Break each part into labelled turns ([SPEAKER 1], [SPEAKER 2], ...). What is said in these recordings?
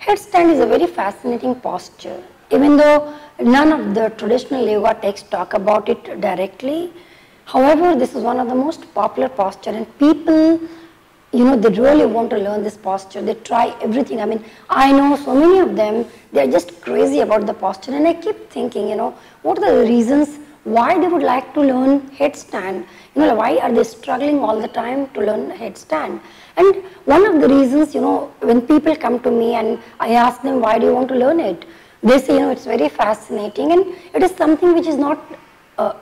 [SPEAKER 1] Headstand is a very fascinating posture. Even though none of the traditional yoga texts talk about it directly, however, this is one of the most popular posture, and people, they really want to learn this posture. They try everything. I mean, I know so many of them, they are just crazy about the posture, and I keep thinking, what are the reasons why they would like to learn headstand? Why are they struggling all the time to learn headstand? And one of the reasons, when people come to me and I ask them, why do you want to learn it? They say, it's very fascinating, and it is something which is not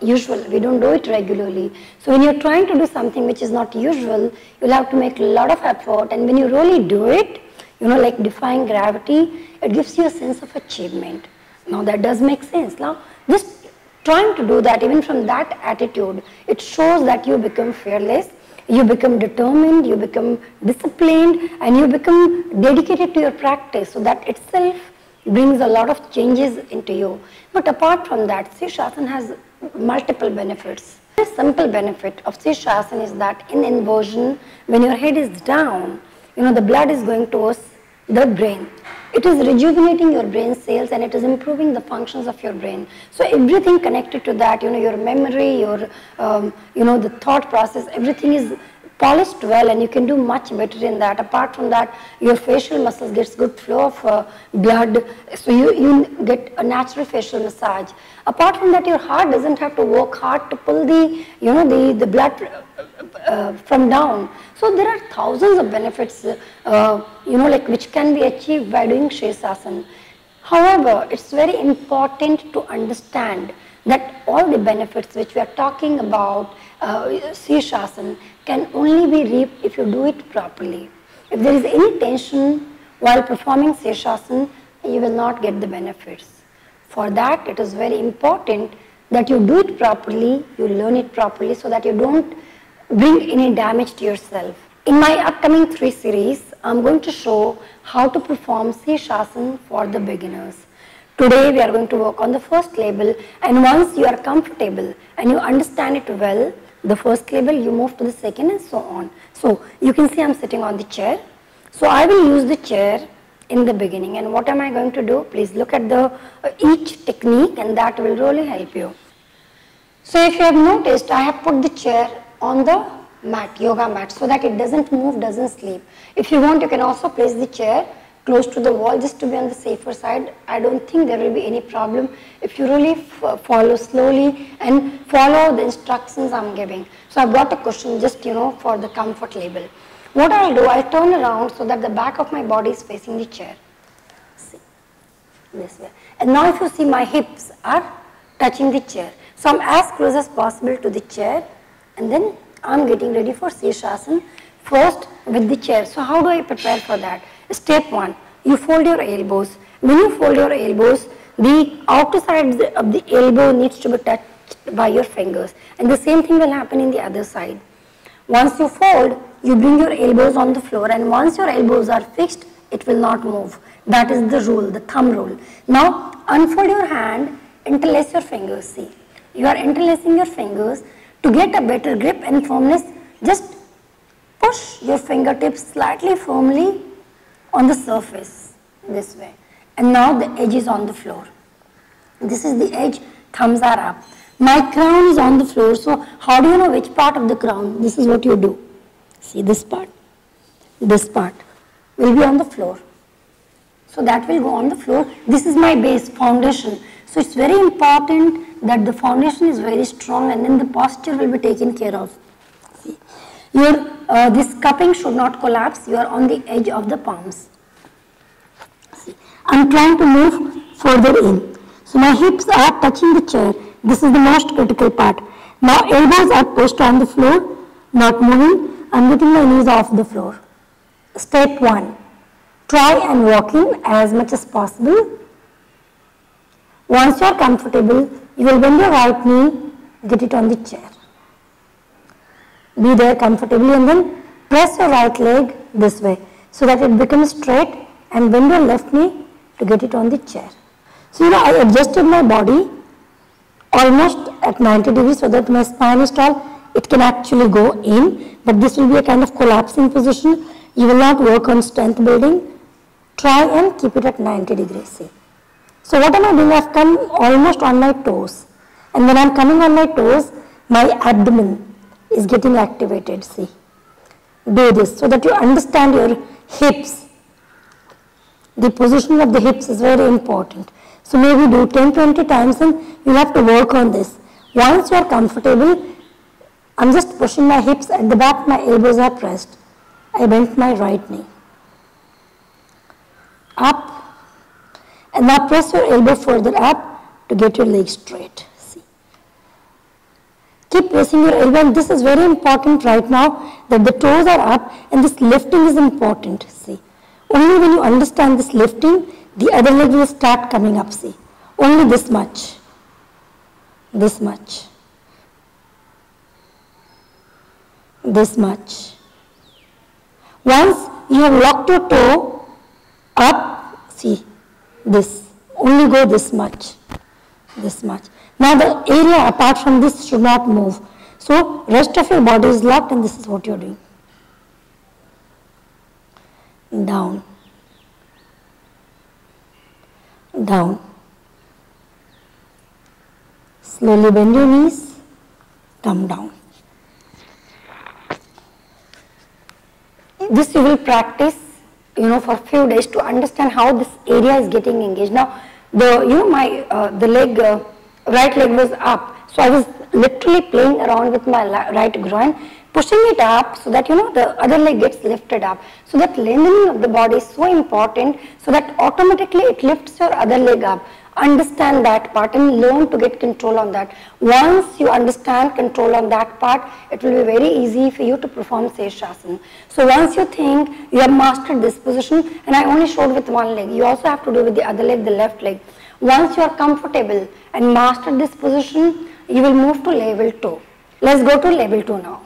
[SPEAKER 1] usual. We don't do it regularly. So when you're trying to do something which is not usual, you'll have to make a lot of effort, and when you really do it, like defying gravity, it gives you a sense of achievement. Now that does make sense. Now just trying to do that, even from that attitude, it shows that you become fearless, you become determined, you become disciplined, and you become dedicated to your practice. So that itself brings a lot of changes into you. But apart from that, Sirsasana has multiple benefits. The simple benefit of Sirsasana is that in inversion, when your head is down, the blood is going towards the brain. It is rejuvenating your brain cells, and it is improving the functions of your brain. So everything connected to that, your memory, your, the thought process, everything is polished well, and you can do much better in that. Apart from that, your facial muscles gets good flow of blood, so you get a natural facial massage. Apart from that, your heart doesn't have to work hard to pull the blood from down. So there are thousands of benefits, which can be achieved by doing Sirsasana. However, it's very important to understand that all the benefits which we are talking about Sirsasana can only be reaped if you do it properly. If there is any tension while performing Sirsasana, you will not get the benefits. For that, it is very important that you do it properly, you learn it properly, so that you don't bring any damage to yourself. In my upcoming 3 series, I am going to show how to perform Sirsasana for the beginners. Today we are going to work on the first label, and once you are comfortable and you understand it well, the first label, you move to the second, and so on. So you can see I am sitting on the chair. So I will use the chair in the beginning, and what am I going to do? Please look at the each technique, and that will really help you. So if you have noticed, I have put the chair on the mat, yoga mat, so that it doesn't move, doesn't sleep. If you want, you can also place the chair close to the wall just to be on the safer side. I don't think there will be any problem if you really follow slowly and follow the instructions I'm giving. So I've got a cushion just for the comfort label. What I'll do, I'll turn around so that the back of my body is facing the chair. See, this way. And now if you see, my hips are touching the chair. So I'm as close as possible to the chair, and then I'm getting ready for Sirsasana first with the chair. So how do I prepare for that? Step 1, you fold your elbows. When you fold your elbows, the outer side of the elbow needs to be touched by your fingers, and the same thing will happen in the other side. Once you fold, you bring your elbows on the floor, and once your elbows are fixed, it will not move. That is the rule, the thumb rule. Now unfold your hand, interlace your fingers. See, you are interlacing your fingers. To get a better grip and firmness, just push your fingertips slightly firmly on the surface, this way. And now the edge is on the floor. This is the edge, thumbs are up. My crown is on the floor, so how do you know which part of the crown? This is what you do. See, this part will be on the floor. So that will go on the floor. This is my base, foundation. So it's very important that the foundation is very strong, and then the posture will be taken care of. See, this cupping should not collapse. You are on the edge of the palms. See, I'm trying to move further in. So my hips are touching the chair. This is the most critical part. Now elbows are pushed on the floor, not moving. I'm getting my knees off the floor. Step 1, try and walk in as much as possible. Once you are comfortable, you will bend your right knee, get it on the chair. Be there comfortably, and then press your right leg this way so that it becomes straight, and bend your left knee to get it on the chair. So I adjusted my body almost at 90 degrees so that my spine is tall. It can actually go in, but this will be a kind of collapsing position. You will not work on strength building. Try and keep it at 90 degrees, see. So what am I doing? I've come almost on my toes. And when I'm coming on my toes, my abdomen is getting activated, see. Do this so that you understand your hips. The position of the hips is very important. So maybe do 10-20 times and you'll have to work on this. Once you are comfortable, I'm just pushing my hips at the back, my elbows are pressed. I bent my right knee. Up. And now press your elbow further up to get your leg straight. See. Keep pressing your elbow, and this is very important right now that the toes are up and this lifting is important. See. Only when you understand this lifting, the other leg will start coming up. See. Only this much. This much. This much. Once you have locked your toe up, see. This, only go this much, this much. Now the area apart from this should not move. So rest of your body is locked and this is what you are doing. Down, down. Slowly bend your knees, come down. This you will practice, for a few days to understand how this area is getting engaged. Now, the leg, right leg was up, so I was literally playing around with my right groin, pushing it up so that the other leg gets lifted up. So that lengthening of the body is so important, so that automatically it lifts your other leg up. Understand that part and learn to get control on that. Once you understand control on that part, it will be very easy for you to perform Seshasana. So once you think you have mastered this position, and I only showed with one leg, you also have to do with the other leg, the left leg. Once you are comfortable and mastered this position, you will move to level 2. Let's go to level 2 now.